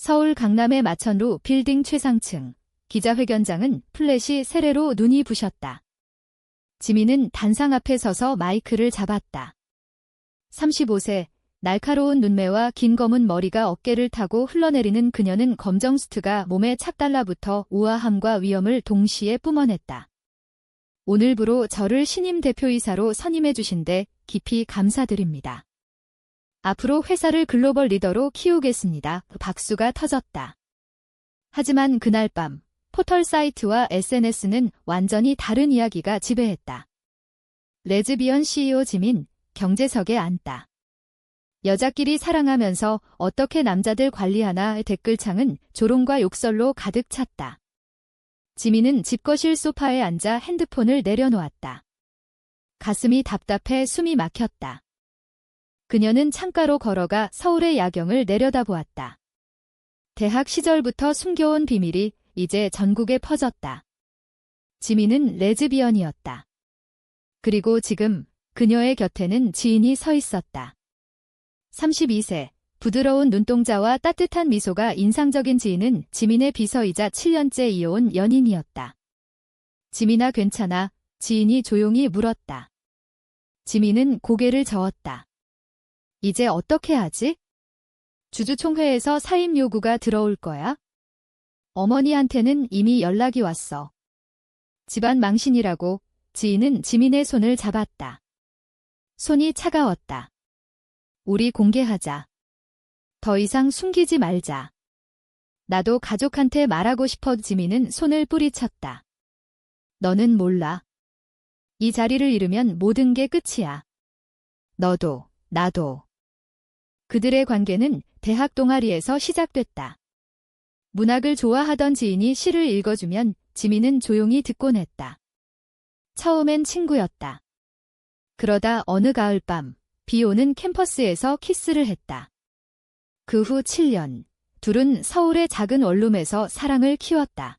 서울 강남의 마천루 빌딩 최상층. 기자회견장은 플래시 세례로 눈이 부셨다. 지민은 단상 앞에 서서 마이크를 잡았다. 35세, 날카로운 눈매와 긴 검은 머리가 어깨를 타고 흘러내리는 그녀는 검정 수트가 몸에 착 달라붙어 우아함과 위엄을 동시에 뿜어냈다. 오늘부로 저를 신임 대표이사로 선임해 주신 데 깊이 감사드립니다. 앞으로 회사를 글로벌 리더로 키우겠습니다. 박수가 터졌다. 하지만 그날 밤 포털 사이트와 SNS는 완전히 다른 이야기가 지배했다. 레즈비언 CEO 지민, 경제석에 앉다. 여자끼리 사랑하면서 어떻게 남자들 관리하나 댓글창은 조롱과 욕설로 가득 찼다. 지민은 집거실 소파에 앉아 핸드폰을 내려놓았다. 가슴이 답답해 숨이 막혔다. 그녀는 창가로 걸어가 서울의 야경을 내려다보았다. 대학 시절부터 숨겨온 비밀이 이제 전국에 퍼졌다. 지민은 레즈비언이었다. 그리고 지금 그녀의 곁에는 지인이 서 있었다. 32세, 부드러운 눈동자와 따뜻한 미소가 인상적인 지인은 지민의 비서이자 7년째 이어온 연인이었다. 지민아 괜찮아? 지인이 조용히 물었다. 지민은 고개를 저었다. 이제 어떻게 하지? 주주총회에서 사임 요구가 들어올 거야? 어머니한테는 이미 연락이 왔어. 집안 망신이라고. 지인은 지민의 손을 잡았다. 손이 차가웠다. 우리 공개하자. 더 이상 숨기지 말자. 나도 가족한테 말하고 싶어. 지민은 손을 뿌리쳤다. 너는 몰라. 이 자리를 잃으면 모든 게 끝이야. 너도, 나도. 그들의 관계는 대학 동아리에서 시작됐다. 문학을 좋아하던 지인이 시를 읽어주면 지민은 조용히 듣곤 했다. 처음엔 친구였다. 그러다 어느 가을밤, 비 오는 캠퍼스에서 키스를 했다. 그 후 7년, 둘은 서울의 작은 원룸에서 사랑을 키웠다.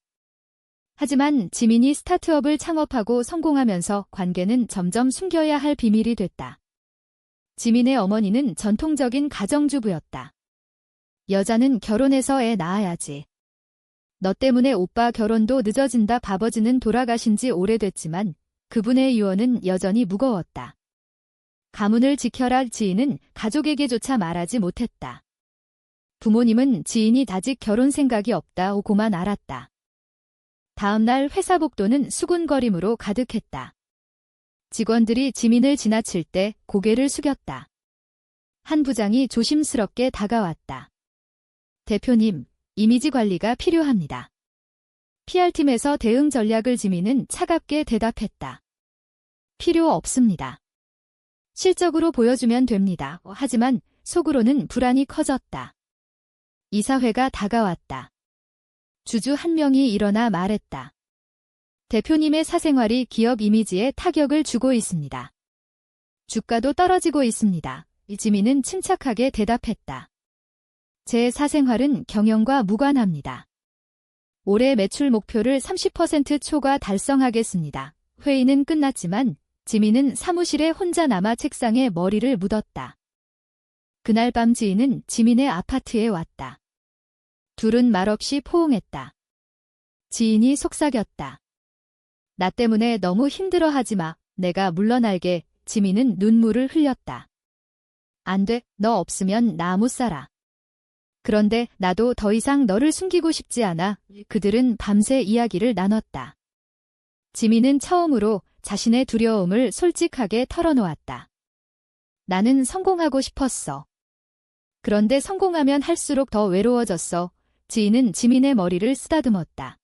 하지만 지민이 스타트업을 창업하고 성공하면서 관계는 점점 숨겨야 할 비밀이 됐다. 지민의 어머니는 전통적인 가정주부였다. 여자는 결혼해서 애 낳아야지. 너 때문에 오빠 결혼도 늦어진다. 아버지는 돌아가신 지 오래됐지만 그분의 유언은 여전히 무거웠다. 가문을 지켜라. 지인은 가족에게조차 말하지 못했다. 부모님은 지인이 아직 결혼 생각이 없다고만 알았다. 다음 날 회사 복도는 수군거림으로 가득했다. 직원들이 지민을 지나칠 때 고개를 숙였다. 한 부장이 조심스럽게 다가왔다. 대표님, 이미지 관리가 필요합니다. PR팀에서 대응 전략을 지민은 차갑게 대답했다. 필요 없습니다. 실적으로 보여주면 됩니다. 하지만 속으로는 불안이 커졌다. 이사회가 다가왔다. 주주 한 명이 일어나 말했다. 대표님의 사생활이 기업 이미지에 타격을 주고 있습니다. 주가도 떨어지고 있습니다. 지민은 침착하게 대답했다. 제 사생활은 경영과 무관합니다. 올해 매출 목표를 30% 초과 달성하겠습니다. 회의는 끝났지만 지민은 사무실에 혼자 남아 책상에 머리를 묻었다. 그날 밤 지인은 지민의 아파트에 왔다. 둘은 말없이 포옹했다. 지인이 속삭였다. 나 때문에 너무 힘들어하지 마. 내가 물러날게. 지민은 눈물을 흘렸다. 안 돼. 너 없으면 나 못 살아. 그런데 나도 더 이상 너를 숨기고 싶지 않아. 그들은 밤새 이야기를 나눴다. 지민은 처음으로 자신의 두려움을 솔직하게 털어놓았다. 나는 성공하고 싶었어. 그런데 성공하면 할수록 더 외로워졌어. 지인은 지민의 머리를 쓰다듬었다.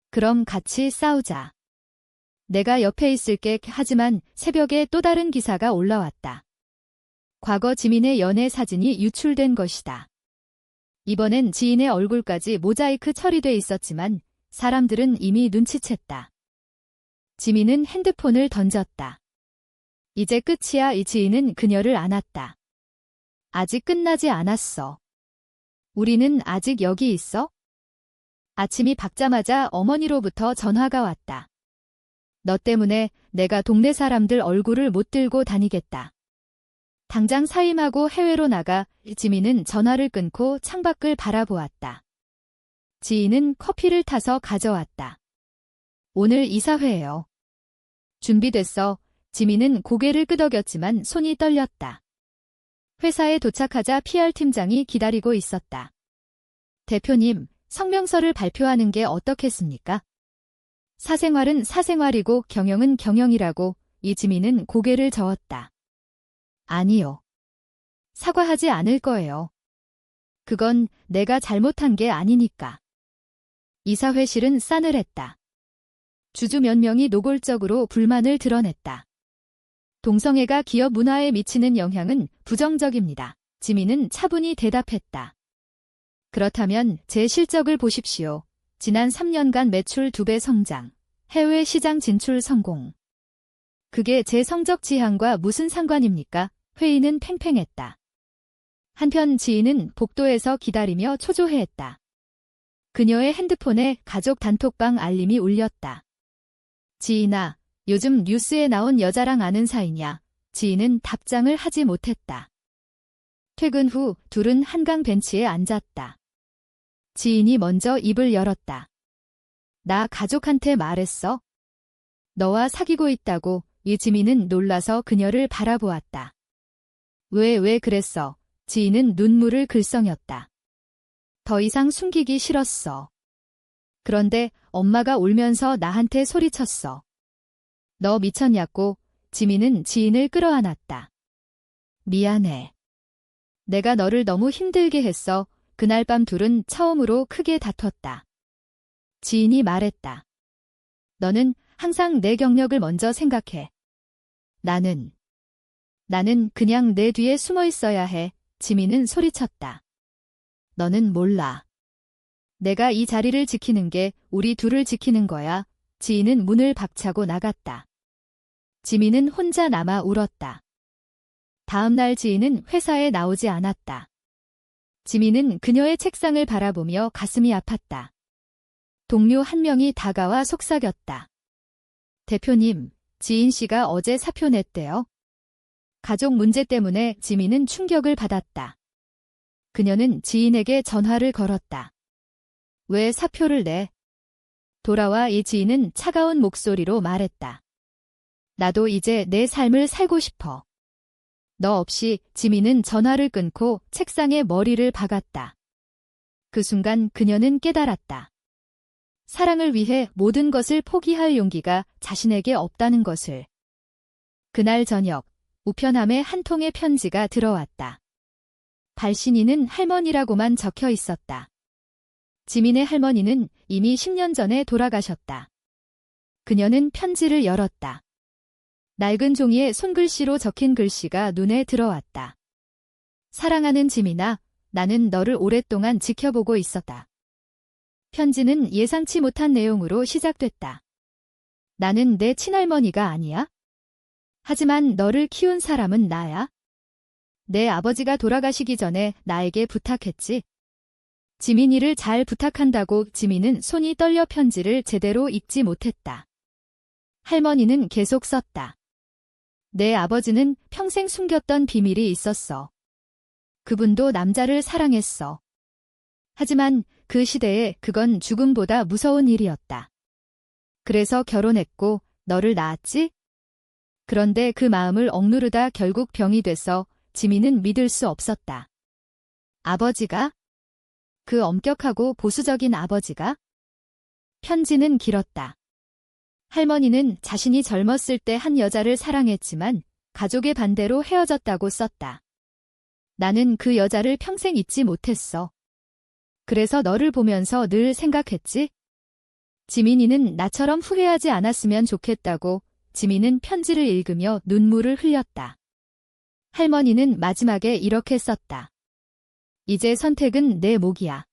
그럼 같이 싸우자. 내가 옆에 있을게. 하지만 새벽에 또 다른 기사가 올라왔다. 과거 지민의 연애 사진이 유출된 것이다. 이번엔 지인의 얼굴까지 모자이크 처리돼 있었지만 사람들은 이미 눈치챘다. 지민은 핸드폰을 던졌다. 이제 끝이야. 이 지인은 그녀를 안았다. 아직 끝나지 않았어. 우리는 아직 여기 있어? 아침이 밝자마자 어머니로부터 전화가 왔다. 너 때문에 내가 동네 사람들 얼굴을 못 들고 다니겠다. 당장 사임하고 해외로 나가. 지민은 전화를 끊고 창밖을 바라보았다. 지인은 커피를 타서 가져왔다. 오늘 이사회예요. 준비됐어. 지민은 고개를 끄덕였지만 손이 떨렸다. 회사에 도착하자 PR 팀장이 기다리고 있었다. 대표님, 성명서를 발표하는 게 어떻겠습니까? 사생활은 사생활이고 경영은 경영이라고. 이지민은 고개를 저었다. 아니요. 사과하지 않을 거예요. 그건 내가 잘못한 게 아니니까. 이사회실은 싸늘했다. 주주 몇 명이 노골적으로 불만을 드러냈다. 동성애가 기업 문화에 미치는 영향은 부정적입니다. 지민은 차분히 대답했다. 그렇다면 제 실적을 보십시오. 지난 3년간 매출 2배 성장, 해외 시장 진출 성공. 그게 제 성적 지향과 무슨 상관입니까? 회의는 팽팽했다. 한편 지인은 복도에서 기다리며 초조해했다. 그녀의 핸드폰에 가족 단톡방 알림이 울렸다. 지인아, 요즘 뉴스에 나온 여자랑 아는 사이냐? 지인은 답장을 하지 못했다. 퇴근 후 둘은 한강 벤치에 앉았다. 지인이 먼저 입을 열었다. 나 가족한테 말했어? 너와 사귀고 있다고. 이지민은 놀라서 그녀를 바라보았다. 왜 그랬어? 지인은 눈물을 글썽였다. 더 이상 숨기기 싫었어. 그런데 엄마가 울면서 나한테 소리쳤어. 너 미쳤냐고. 지민은 지인을 끌어안았다. 미안해. 내가 너를 너무 힘들게 했어. 그날 밤 둘은 처음으로 크게 다퉜다. 지인이 말했다. 너는 항상 내 경력을 먼저 생각해. 나는 그냥 내 뒤에 숨어 있어야 해. 지민은 소리쳤다. 너는 몰라. 내가 이 자리를 지키는 게 우리 둘을 지키는 거야. 지인은 문을 박차고 나갔다. 지민은 혼자 남아 울었다. 다음 날 지인은 회사에 나오지 않았다. 지민은 그녀의 책상을 바라보며 가슴이 아팠다. 동료 한 명이 다가와 속삭였다. 대표님, 지인 씨가 어제 사표 냈대요. 가족 문제 때문에 지민은 충격을 받았다. 그녀는 지인에게 전화를 걸었다. 왜 사표를 내? 돌아와 이 지인은 차가운 목소리로 말했다. 나도 이제 내 삶을 살고 싶어. 너 없이. 지민은 전화를 끊고 책상에 머리를 박았다. 그 순간 그녀는 깨달았다. 사랑을 위해 모든 것을 포기할 용기가 자신에게 없다는 것을. 그날 저녁, 우편함에 한 통의 편지가 들어왔다. 발신인은 할머니라고만 적혀 있었다. 지민의 할머니는 이미 10년 전에 돌아가셨다. 그녀는 편지를 열었다. 낡은 종이에 손글씨로 적힌 글씨가 눈에 들어왔다. 사랑하는 지민아, 나는 너를 오랫동안 지켜보고 있었다. 편지는 예상치 못한 내용으로 시작됐다. 나는 내 친할머니가 아니야? 하지만 너를 키운 사람은 나야. 내 아버지가 돌아가시기 전에 나에게 부탁했지. 지민이를 잘 부탁한다고. 지민은 손이 떨려 편지를 제대로 읽지 못했다. 할머니는 계속 썼다. 내 아버지는 평생 숨겼던 비밀이 있었어. 그분도 남자를 사랑했어. 하지만 그 시대에 그건 죽음보다 무서운 일이었다. 그래서 결혼했고 너를 낳았지? 그런데 그 마음을 억누르다 결국 병이 돼서 지민은 믿을 수 없었다. 아버지가? 그 엄격하고 보수적인 아버지가? 편지는 길었다. 할머니는 자신이 젊었을 때 한 여자를 사랑했지만 가족의 반대로 헤어졌다고 썼다. 나는 그 여자를 평생 잊지 못했어. 그래서 너를 보면서 늘 생각했지? 지민이는 나처럼 후회하지 않았으면 좋겠다고. 지민은 편지를 읽으며 눈물을 흘렸다. 할머니는 마지막에 이렇게 썼다. 이제 선택은 내 몫이야.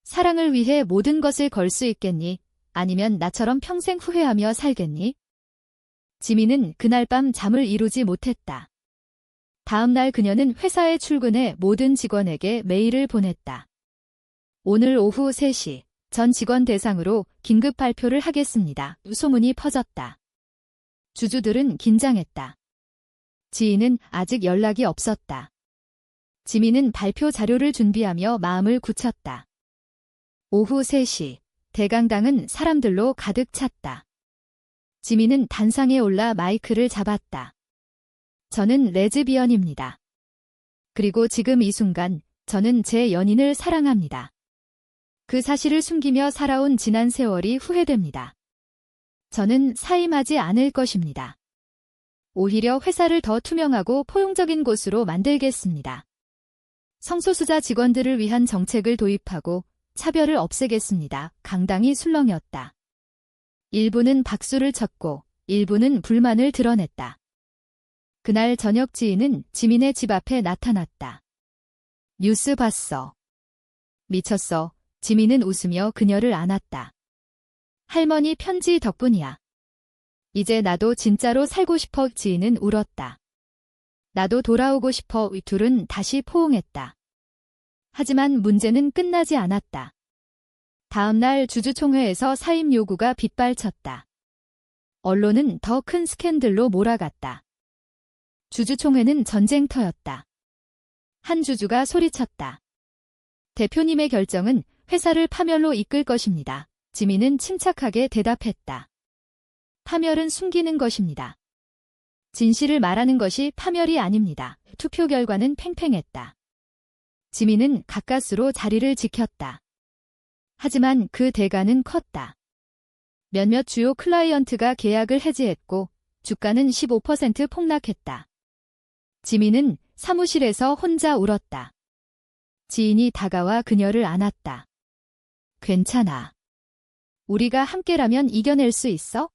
사랑을 위해 모든 것을 걸 수 있겠니? 아니면 나처럼 평생 후회하며 살겠니? 지민은 그날 밤 잠을 이루지 못했다. 다음 날 그녀는 회사에 출근해 모든 직원에게 메일을 보냈다. 오늘 오후 3시 전 직원 대상으로 긴급 발표를 하겠습니다. 소문이 퍼졌다. 주주들은 긴장했다. 지인은 아직 연락이 없었다. 지민은 발표 자료를 준비하며 마음을 굳혔다. 오후 3시, 대강당은 사람들로 가득 찼다. 지민은 단상에 올라 마이크를 잡았다. 저는 레즈비언입니다. 그리고 지금 이 순간 저는 제 연인을 사랑합니다. 그 사실을 숨기며 살아온 지난 세월이 후회됩니다. 저는 사임하지 않을 것입니다. 오히려 회사를 더 투명하고 포용적인 곳으로 만들겠습니다. 성소수자 직원들을 위한 정책을 도입하고 차별을 없애겠습니다. 강당이 술렁였다. 일부는 박수를 쳤고 일부는 불만을 드러냈다. 그날 저녁 지인은 지민의 집 앞에 나타났다. 뉴스 봤어. 미쳤어. 지민은 웃으며 그녀를 안았다. 할머니 편지 덕분이야. 이제 나도 진짜로 살고 싶어. 지인은 울었다. 나도 돌아오고 싶어. 둘은 다시 포옹했다. 하지만 문제는 끝나지 않았다. 다음 날 주주총회에서 사임 요구가 빗발쳤다. 언론은 더 큰 스캔들로 몰아갔다. 주주총회는 전쟁터였다. 한 주주가 소리쳤다. 대표님의 결정은 회사를 파멸로 이끌 것입니다. 지민은 침착하게 대답했다. 파멸은 숨기는 것입니다. 진실을 말하는 것이 파멸이 아닙니다. 투표 결과는 팽팽했다. 지민은 가까스로 자리를 지켰다. 하지만 그 대가는 컸다. 몇몇 주요 클라이언트가 계약을 해지했고 주가는 15% 폭락했다. 지민은 사무실에서 혼자 울었다. 지인이 다가와 그녀를 안았다. 괜찮아. 우리가 함께라면 이겨낼 수 있어?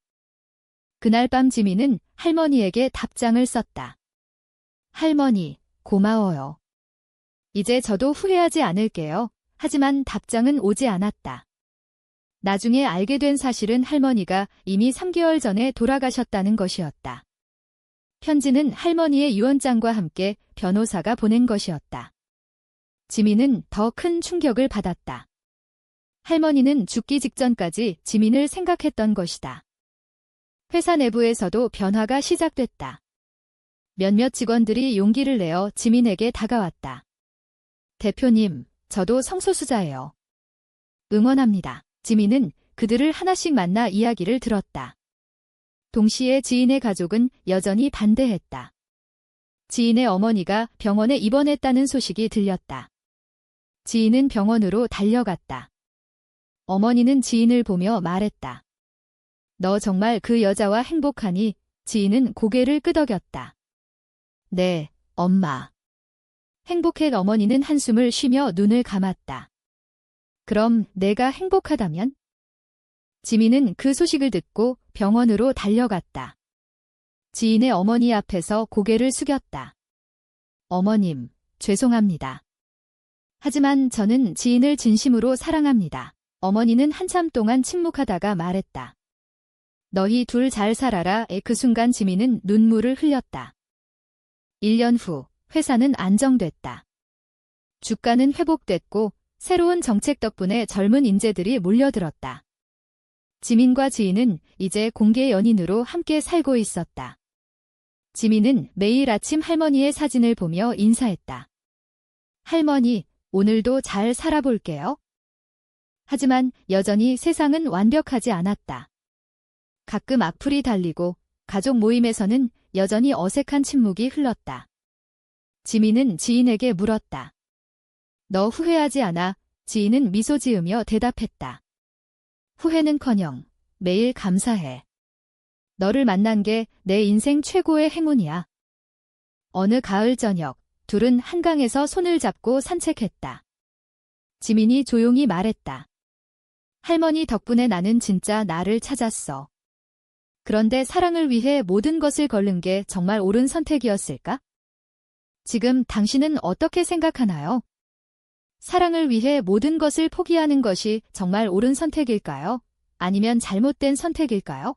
그날 밤 지민은 할머니에게 답장을 썼다. 할머니, 고마워요. 이제 저도 후회하지 않을게요. 하지만 답장은 오지 않았다. 나중에 알게 된 사실은 할머니가 이미 3개월 전에 돌아가셨다는 것이었다. 편지는 할머니의 유언장과 함께 변호사가 보낸 것이었다. 지민은 더 큰 충격을 받았다. 할머니는 죽기 직전까지 지민을 생각했던 것이다. 회사 내부에서도 변화가 시작됐다. 몇몇 직원들이 용기를 내어 지민에게 다가왔다. 대표님, 저도 성소수자예요. 응원합니다. 지민은 그들을 하나씩 만나 이야기를 들었다. 동시에 지인의 가족은 여전히 반대했다. 지인의 어머니가 병원에 입원했다는 소식이 들렸다. 지인은 병원으로 달려갔다. 어머니는 지인을 보며 말했다. 너 정말 그 여자와 행복하니? 지인은 고개를 끄덕였다. 네, 엄마. 행복해. 어머니는 한숨을 쉬며 눈을 감았다. 그럼 내가 행복하다면? 지민은 그 소식을 듣고 병원으로 달려갔다. 지인의 어머니 앞에서 고개를 숙였다. 어머님, 죄송합니다. 하지만 저는 지인을 진심으로 사랑합니다. 어머니는 한참 동안 침묵하다가 말했다. 너희 둘 잘 살아라. 그 순간 지민은 눈물을 흘렸다. 1년 후 회사는 안정됐다. 주가는 회복됐고 새로운 정책 덕분에 젊은 인재들이 몰려들었다. 지민과 지인은 이제 공개 연인으로 함께 살고 있었다. 지민은 매일 아침 할머니의 사진을 보며 인사했다. 할머니, 오늘도 잘 살아볼게요. 하지만 여전히 세상은 완벽하지 않았다. 가끔 악플이 달리고 가족 모임에서는 여전히 어색한 침묵이 흘렀다. 지민은 지인에게 물었다. 너 후회하지 않아? 지인은 미소 지으며 대답했다. 후회는커녕 매일 감사해. 너를 만난 게 내 인생 최고의 행운이야. 어느 가을 저녁, 둘은 한강에서 손을 잡고 산책했다. 지민이 조용히 말했다. 할머니 덕분에 나는 진짜 나를 찾았어. 그런데 사랑을 위해 모든 것을 걸는 게 정말 옳은 선택이었을까? 지금 당신은 어떻게 생각하나요? 사랑을 위해 모든 것을 포기하는 것이 정말 옳은 선택일까요? 아니면 잘못된 선택일까요?